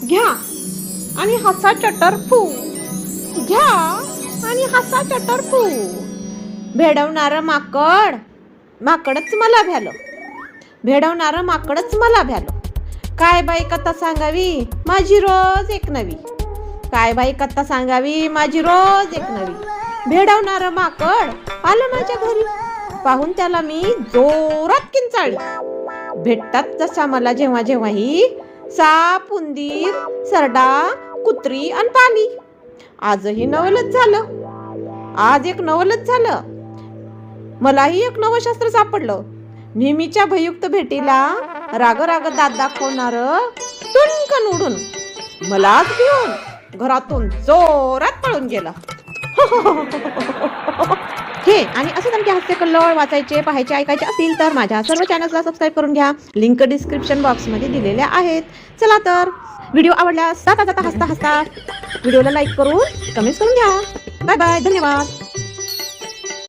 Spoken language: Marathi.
घ्या आणि हसा चटर फू, घ्या आणि हसा चटर फू. भेडवणारं माकड माकडच मला भ्यालं, भेडवणारं माकडच मला भ्यालं. काय बाई कथा सांगावी माझी रोज एक नवी, काय बाई कथा सांगावी माझी रोज एक नवी. भेडवणारं माकड आलं माझ्या घरी, पाहून त्याला मी जोरात किंचाळली. भेटतात जसा मला जेव्हा जेव्हाही साप, उंदीर, सरडा, कुत्री आणि पाली. आजही नवलच झालं, आज एक नवलच झालं. मलाही एक नवं शस्त्र सापडलं. नेहमीच्या भयुक्त भेटीला राग राग दात दाखवणार टुनकन उडून मलाच घेऊन घरातून जोरात पळून गेला. हे आणि असं तुमचे हास्य कल्लोळ वाचायचे, पाहायचे, ऐकायचे असतील तर माझ्या सर्व चॅनल्सला सबस्क्राईब करून घ्या. लिंक डिस्क्रिप्शन बॉक्समध्ये दिलेल्या आहेत. चला तर व्हिडिओ आवडल्यास जाता जाता हसता हसता व्हिडिओला लाईक करून कमेंट्स करून घ्या. बाय बाय, धन्यवाद.